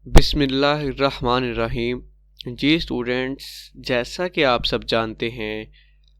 बिस्मिल्लाहिर्रहमानिर्रहीम। जी स्टूडेंट्स, जैसा कि आप सब जानते हैं,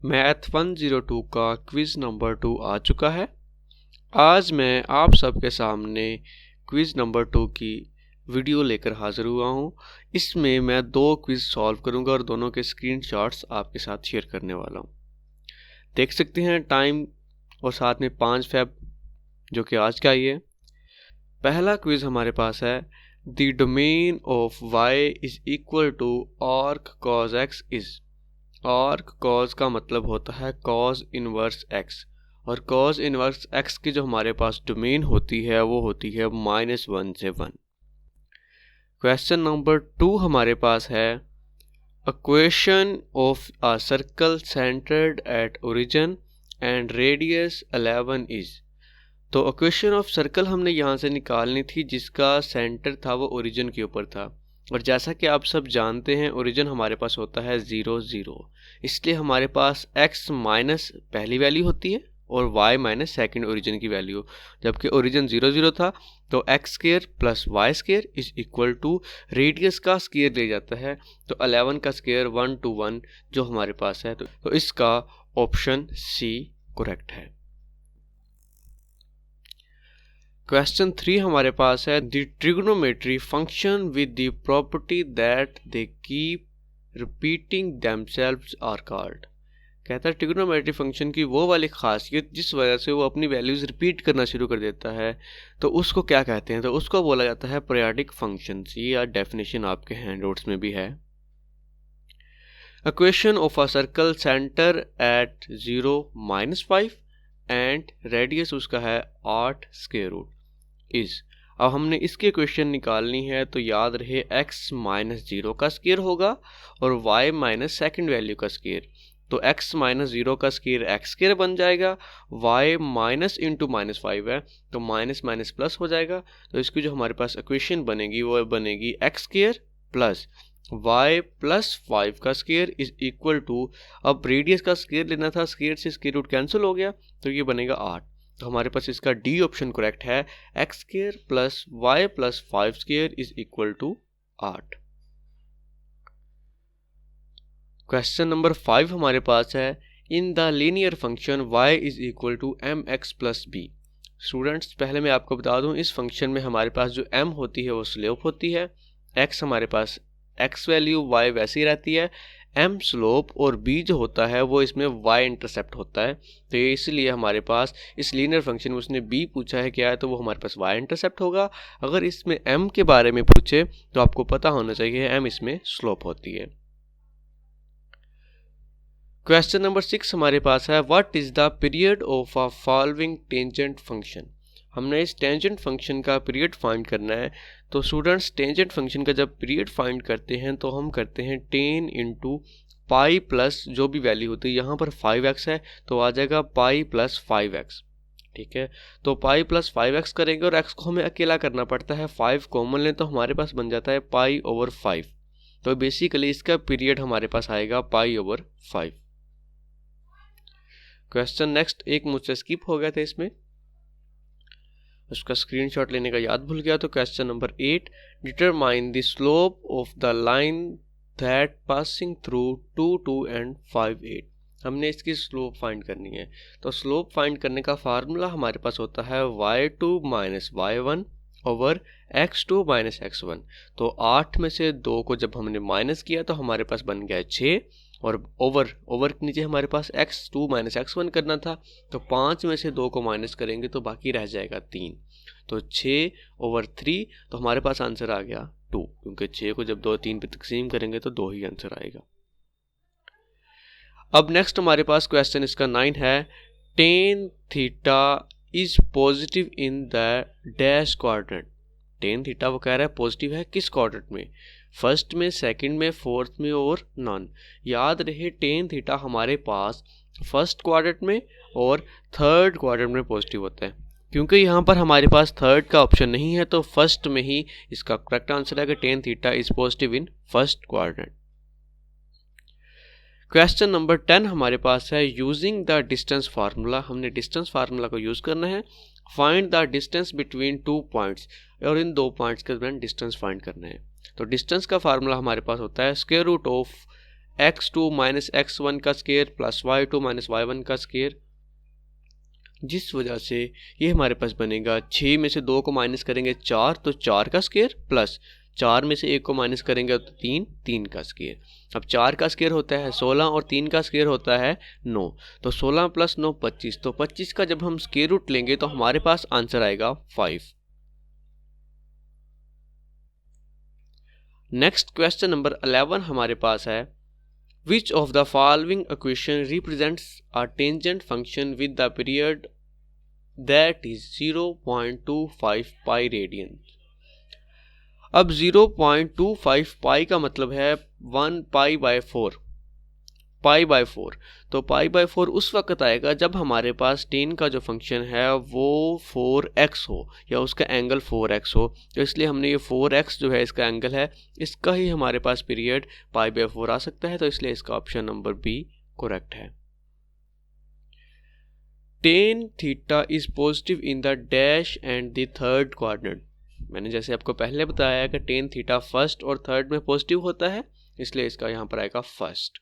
मैथ 102 का क्विज़ नंबर 2 आ चुका है। आज मैं आप सबके सामने क्विज़ नंबर 2 की वीडियो लेकर हाज़िर हुआ हूँ। इसमें मैं 2 क्विज़ सॉल्व करूँगा और दोनों के स्क्रीनशॉट्स आपके साथ शेयर करने वाला हूँ। देख सकते हैं टाइम और साथ में 5 फेब जो कि आज का ही है। पहला क्विज़ हमारे पास है, The domain of y is equal to arc cos x is। arc cos का मतलब होता है cos इनवर्स x, और cos इनवर्स x की जो हमारे पास डोमेन होती है वो होती है -1 से 1। क्वेश्चन नंबर 2 हमारे पास है, a question of a circle centered at origin and radius 11 is। तो इक्वेशन ऑफ सर्कल हमने यहाँ से निकालनी थी जिसका सेंटर था वो ओरिजिन के ऊपर था, और जैसा कि आप सब जानते हैं ओरिजिन हमारे पास होता है 0 0, इसलिए हमारे पास x माइनस पहली वैल्यू होती है और y माइनस सेकेंड ओरिजिन की वैल्यू। जबकि ओरिजिन 0 0 था तो x square plus y square is equal to radius का स्क्वायर ले जाता है, तो 11 का स्क्वायर 1 to 1 जो हमारे पास है, तो इसका ऑप्शन सी करेक्ट है। क्वेश्चन 3 हमारे पास है, the trigonometry function with the property that they keep repeating themselves are called. कहता है ट्रिग्नोमेट्री फंक्शन की वो वाली खासियत जिस वजह से वो अपनी वैल्यूज रिपीट करना शुरू कर देता है, तो उसको क्या कहते हैं? तो उसको बोला जाता है पीरियोडिक फंक्शन। या डेफिनेशन आपके हैंडआउट्स में भी है। Equation of a circle centre at 0 -5 and radius उसका है 8 स्क्वायर रूट इज। अब हमने इसकी इक्वेशन निकालनी है, तो याद रहे x माइनस 0 का स्क्वायर होगा और y माइनस सेकेंड वैल्यू का स्क्वायर, तो x माइनस 0 का स्क्वायर x स्क्वायर बन जाएगा, y माइनस इंटू -5 है तो माइनस माइनस प्लस हो जाएगा, तो इसकी जो हमारे पास इक्वेशन बनेगी वो बनेगी x square plus y plus 5 का स्क्वायर इज इक्वल टू, अब रेडियस का स्क्वायर लेना था, स्क्वायर से स्क्वायर रूट कैंसिल हो गया तो ये बनेगा 8। तो हमारे पास इसका डी ऑप्शन करेक्ट है, x square plus y plus 5 square is equal to 8। Question number 5 हमारे पास है, in the linear function y is equal to M x plus B. Students, पहले मैं आपको बता दूं, इस फंक्शन में हमारे पास जो m होती है वो स्लोप होती है, x हमारे पास x वैल्यू, y वैसी रहती है, m स्लोप और b जो होता है वो इसमें y इंटरसेप्ट होता है। तो ये इसलिए हमारे पास इस लीनियर फंक्शन में उसने b पूछा है क्या है, तो वो हमारे पास y इंटरसेप्ट होगा। अगर इसमें m के बारे में पूछे तो आपको पता होना चाहिए m इसमें स्लोप होती है। क्वेश्चन नंबर 6 हमारे पास है, what is the period of a following tangent function. हमने इस टेंजेंट फंक्शन का पीरियड फाइंड करना है। तो स्टूडेंट्स, टेंजेंट फंक्शन का जब पीरियड फाइंड करते हैं तो हम करते हैं 10 इंटू पाई प्लस जो भी वैल्यू होती है, यहाँ पर 5x है तो आ जाएगा पाई प्लस 5x। ठीक है, तो पाई प्लस 5x करेंगे और x को हमें अकेला करना पड़ता है, 5 कॉमन लें तो हमारे पास बन जाता है पाई ओवर 5। तो बेसिकली इसका पीरियड हमारे पास आएगा पाई ओवर 5। क्वेश्चन नेक्स्ट एक मुझसे स्किप हो गया था, इसमें उसका स्क्रीनशॉट लेने का याद भूल गया। तो question number 8, determine the slope of the line that passing through 2 2 and 5 8। हमने इसकी स्लोप फाइंड करनी है। तो स्लोप फाइंड करने का फार्मूला हमारे पास होता है y2 minus y1 over x2 minus x1। तो 8 में से 2 को जब हमने माइनस किया तो हमारे पास बन गया 6, और ओवर के नीचे हमारे पास x2 माइनस x1 करना था, तो 5 में से 2 को माइनस करेंगे तो बाकी रह जाएगा 3, तो 6 ओवर 3, तो हमारे पास आंसर आ गया 2, क्योंकि 6 को जब 2 3 पे तकसीम करेंगे तो 2 ही आंसर आएगा। अब नेक्स्ट हमारे पास क्वेश्चन इसका 9 है, tan theta is positive in the dash quadrant. Tan theta वो कह रहा है पॉजिटिव है किस क्वाड्रेंट में, फर्स्ट में, सेकंड में, फोर्थ में और नॉन। याद रहे टेन थीटा हमारे पास फर्स्ट क्वाड्रेंट में और थर्ड क्वाड्रेंट में पॉजिटिव होता है। क्योंकि यहाँ पर हमारे पास थर्ड का ऑप्शन नहीं है तो फर्स्ट में ही इसका करेक्ट आंसर है कि tan theta is positive in first quadrant. Question number 10 हमारे पास है, यूजिंग द डिस्टेंस फार्मूला। हमने डिस्टेंस फार्मूला को यूज करना है। Find the distance between 2 points. और इन दो पॉइंट्स के दरमियान डिस्टेंस फाइंड करना है। तो डिस्टेंस का फार्मूला हमारे पास होता है square root of x2 minus x1 का square plus y2 minus y1 का स्क्वायर, जिस वजह से ये हमारे पास बनेगा 6 में से 2 को माइनस करेंगे 4 तो 4 का स्क्वायर प्लस 4 में से 1 को माइनस करेंगे तो 3 का स्क्वायर। अब 4 का स्क्वायर होता है 16 और 3 का स्क्वायर होता है 9, तो 16 प्लस 9 25, तो 25 का जब हम स्क्वायर रूट लेंगे तो हमारे पास आंसर आएगा 5। नेक्स्ट क्वेश्चन नंबर 11 हमारे पास है Which of the following equation represents a tangent function with the period that is 0.25 pi radian? अब 0.25 पाई का मतलब है 1 पाई बाय 4, तो पाई बाय 4 उस वक्त आएगा जब हमारे पास tan का जो फंक्शन है वो 4x हो या उसका एंगल 4x हो, तो इसलिए हमने ये 4x जो है इसका एंगल है, इसका ही हमारे पास पीरियड पाई बाय 4 आ सकता है, तो इसलिए इसका ऑप्शन नंबर बी करेक्ट है। tan theta is positive in the dash and the third quadrant. मैंने जैसे आपको पहले बताया कि tan थीटा फर्स्ट और थर्ड में पॉजिटिव होता है, इसलिए इसका यहाँ पर आएगा फर्स्ट।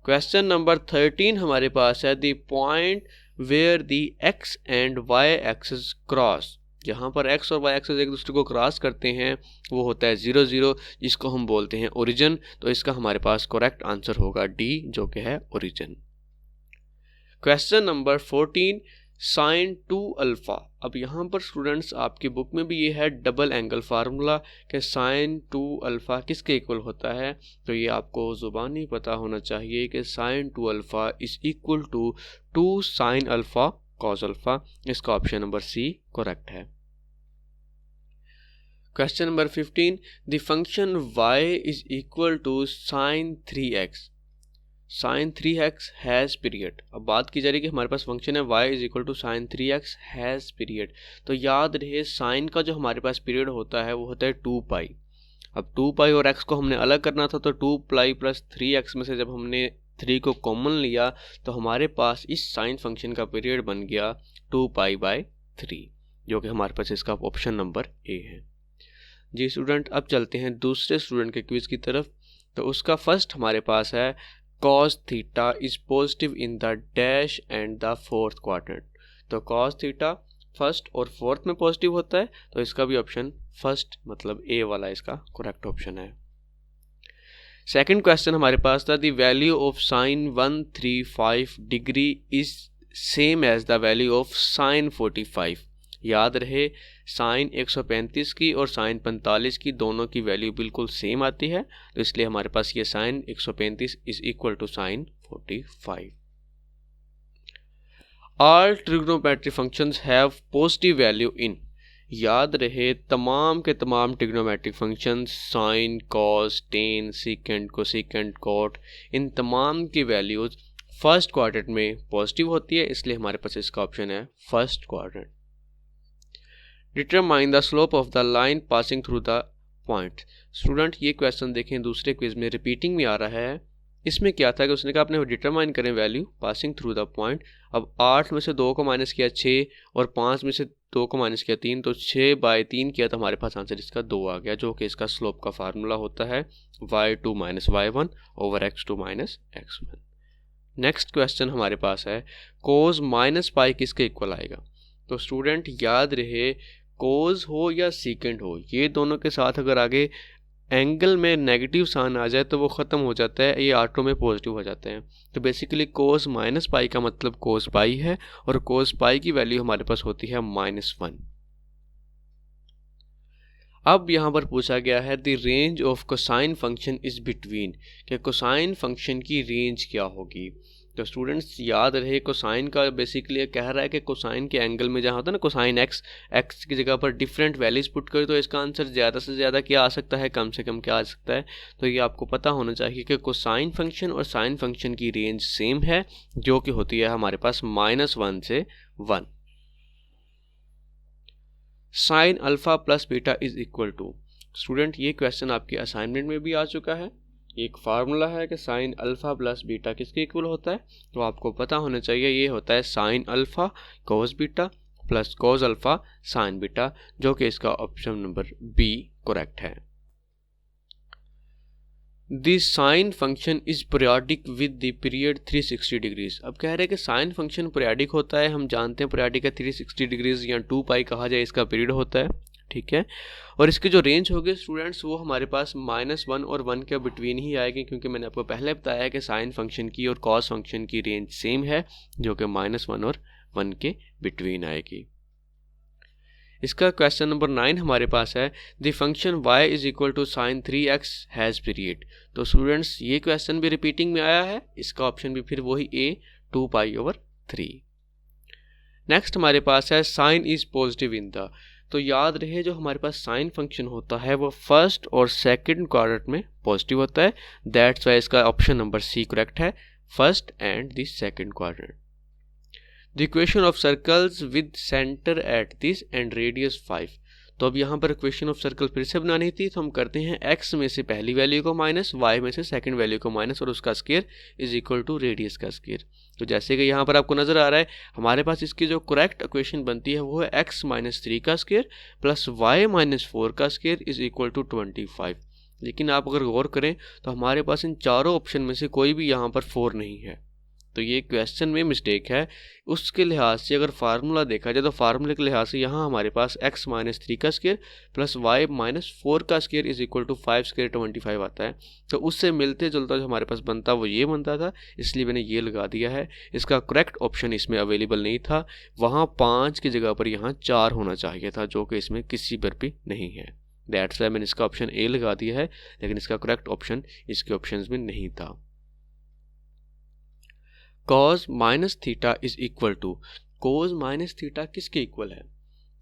क्वेश्चन नंबर 13 हमारे पास है the point where the x and y axis cross. यहाँ पर x और y एक्सिस एक दूसरे को क्रॉस करते हैं वो होता है 0 0, जिसको हम बोलते हैं ओरिजिन, तो इसका हमारे पास करेक्ट आंसर होगा डी जो कि है origin. Question number 14 sine 2 alpha. अब यहाँ पर स्टूडेंट्स आपकी बुक में भी ये है डबल एंगल फार्मूला कि साइन 2 अल्फा किसके इक्वल होता है, तो ये आपको ज़ुबानी पता होना चाहिए कि sine 2 alpha is equal to 2 sine alpha cos alpha. इसका ऑप्शन नंबर सी करेक्ट है। Question number 15 the function y is equal to sine 3x, sine 3x has period. अब बात की जा रही है कि हमारे पास फंक्शन है y is equal to sine 3x has period, तो याद रहे साइन का जो हमारे पास पीरियड होता है वो होता है 2 पाई। अब 2 पाई और x को हमने अलग करना था, तो 2 पाई प्लस 3x में से जब हमने 3 को कॉमन लिया तो हमारे पास इस साइन फंक्शन का पीरियड बन गया 2 पाई बाय 3, जो कि हमारे पास इसका ऑप्शन नंबर ए है। जी स्टूडेंट, अब चलते हैं दूसरे स्टूडेंट के क्विज की तरफ। तो उसका फर्स्ट हमारे पास है cos theta is positive in the dash and the fourth quadrant. तो cos थीटा फर्स्ट और फोर्थ में पॉजिटिव होता है, तो इसका भी ऑप्शन फर्स्ट मतलब ए वाला इसका करेक्ट ऑप्शन है। सेकंड क्वेश्चन हमारे पास था the value of sine 135 degree is same as the value of sine 45। याद रहे साइन 135 की और साइन 45 की दोनों की वैल्यू बिल्कुल सेम आती है, तो इसलिए हमारे पास ये sine 135 is equal to sine 45। All trigonometric functions have positive value in. याद रहे तमाम के तमाम trigonometric functions sine cos tan secant cosecant cot, इन तमाम की वैल्यूज फर्स्ट क्वाड्रेंट में पॉजिटिव होती है, इसलिए हमारे पास इसका ऑप्शन है first quadrant. Determine the slope of the line passing through the point. Student ये क्वेश्चन देखें दूसरे क्विज में रिपीटिंग में आ रहा है। इसमें क्या था कि उसने कहा आपने डिटरमाइन करें value passing through the point. अब 8 में से 2 को माइनस किया 6 और 5 में से 2 को माइनस किया 3, तो 6 बाय 3 किया तो हमारे पास आंसर इसका 2 आ गया, जो कि इसका स्लोप का फार्मूला होता है y2 minus y1 over x2 minus x1। Next question हमारे पास है कोस माइनस पाई किसके इक्वल आएगा। तो स्टूडेंट याद रहे कोस हो या सीकेंट हो, ये दोनों के साथ अगर आगे एंगल में नेगेटिव साइन आ जाए तो वो ख़त्म हो जाता है, ये ऑटो में पॉजिटिव हो जाते हैं। तो बेसिकली कोस माइनस पाई का मतलब कोस पाई है और कोस पाई की वैल्यू हमारे पास होती है -1। अब यहाँ पर पूछा गया है the range of cosine function is between, कि कोसाइन फंक्शन की रेंज क्या होगी। तो स्टूडेंट्स याद रहे कोसाइन का बेसिकली कह रहा है कि कोसाइन के एंगल में जहाँ होता है ना कोसाइन एक्स की जगह पर डिफरेंट वैल्यूज पुट करें तो इसका आंसर ज़्यादा से ज़्यादा क्या आ सकता है, कम से कम क्या आ सकता है। तो ये आपको पता होना चाहिए कि कोसाइन फंक्शन और साइन फंक्शन की रेंज सेम है, जो कि होती है हमारे पास -1 से 1। Sine alpha plus beta is equal to. Student ये क्वेश्चन आपके असाइनमेंट में भी आ चुका है। एक फार्मूला है कि साइन अल्फा प्लस बीटा किसके इक्वल होता है, तो आपको पता होना चाहिए ये होता है sine alpha cos beta plus cos alpha sign beta, जो कि इसका ऑप्शन नंबर बी करेक्ट है। The sine function is periodic with the period 360 degrees. अब कह रहे हैं कि साइन फंक्शन पीरियोडिक होता है, हम जानते हैं पीरियोडिक का 360 डिग्रीज या 2 पाई कहा जाए इसका पीरियड होता है, ठीक है। और इसकी जो रेंज होगी स्टूडेंट्स वो हमारे पास -1 और 1 के बिटवीन ही आएगी, क्योंकि मैंने आपको पहले बताया है कि साइन फंक्शन की और कॉस फंक्शन की रेंज सेम है, जो कि -1 और 1 के बिटवीन आएगी। इसका क्वेश्चन नंबर 9 हमारे पास है the function y is equal to sine 3x has period. तो स्टूडेंट्स ये क्वेश्चन भी रिपीटिंग में आया है, इसका ऑप्शन भी फिर वही a 2π/3। नेक्स्ट हमारे पास है sine is positive in the. तो याद रहे जो हमारे पास साइन फंक्शन होता है वो फर्स्ट और सेकंड क्वाड्रेंट में पॉजिटिव होता है, दैट्स वाई इसका ऑप्शन नंबर सी करेक्ट है, first and the second quadrant. The equation of circles with centre at this and radius 5। तो अब यहाँ पर इक्वेशन ऑफ सर्कल फिर से बनानी थी, तो हम करते हैं x में से पहली वैल्यू को माइनस, y में से सेकंड वैल्यू को माइनस और उसका square is equal to radius का स्क्वायर। तो जैसे कि यहाँ पर आपको नजर आ रहा है हमारे पास इसकी जो करेक्ट इक्वेशन बनती है वो है x - 3 का स्क्वायर प्लस y - 4 का स्क्वायर इज इक्वल टू 25। लेकिन आप अगर गौर करें तो हमारे पास इन चारों ऑप्शन में से कोई भी यहाँ पर 4 नहीं है, तो ये क्वेश्चन में मिस्टेक है। उसके लिहाज से अगर फार्मूला देखा जाए तो फार्मूले के लिहाज से यहाँ हमारे पास x - 3 का स्क्वायर प्लस y - 4 का square is equal to 5 square 25 आता है। तो उससे मिलते जुलता जो हमारे पास बनता वो ये बनता था, इसलिए मैंने ये लगा दिया है। इसका करेक्ट ऑप्शन इसमें अवेलेबल नहीं था, वहाँ 5 की जगह पर यहाँ 4 होना चाहिए था, जो कि इसमें किसी पर भी नहीं है। दैट्स वाई मैंने इसका ऑप्शन ए लगा दिया है, लेकिन इसका करेक्ट ऑप्शन इसके ऑप्शन में नहीं था। cos -θ is equal to, cos -θ किसके इक्वल है?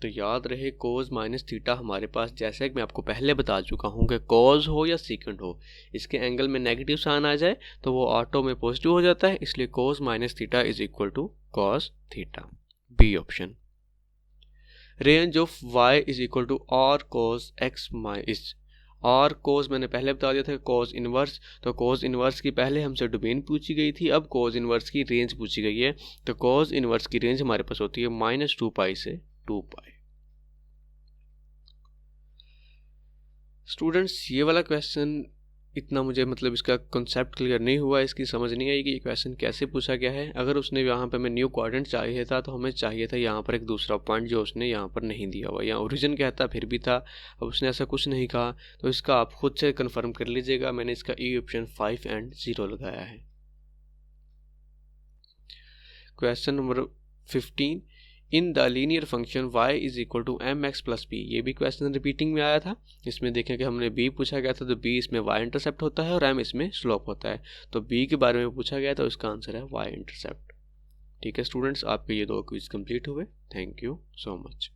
तो याद रहे cos -θ हमारे पास, जैसे कि मैं आपको पहले बता चुका हूँ कि cos हो या secant हो, इसके एंगल में नेगेटिव साइन आ जाए तो वो ऑटो में पॉजिटिव हो जाता है, इसलिए cos -θ is equal to cos θ, B option. Range of y is equal to r cos x is, और कोज मैंने पहले बता दिया था कोज इनवर्स, तो कोज इनवर्स की पहले हमसे डोमेन पूछी गई थी, अब कोज इनवर्स की रेंज पूछी गई है। तो कोज इनवर्स की रेंज हमारे पास होती है -2π से 2π। स्टूडेंट्स ये वाला क्वेश्चन इतना मुझे मतलब इसका कॉन्सेप्ट क्लियर नहीं हुआ, इसकी समझ नहीं आई कि ये क्वेश्चन कैसे पूछा गया है। अगर उसने यहाँ पे हमें न्यू क्वाड्रेंट चाहिए था तो हमें चाहिए था यहाँ पर एक दूसरा पॉइंट जो उसने यहाँ पर नहीं दिया हुआ, या ओरिजिन कहता फिर भी था, अब उसने ऐसा कुछ नहीं कहा, तो इसका आप खुद से कन्फर्म कर लीजिएगा। मैंने इसका ई ऑप्शन 5 और 0 लगाया है। Question number 15, in the linear function y is equal to mx plus b। ये भी क्वेश्चन रिपीटिंग में आया था, इसमें देखें कि हमने b पूछा गया था, तो b इसमें y इंटरसेप्ट होता है और m इसमें स्लोप होता है, तो b के बारे में पूछा गया था, इसका आंसर है y इंटरसेप्ट। ठीक है स्टूडेंट्स, आपके ये 2 क्विज कंप्लीट हुए। Thank you so much.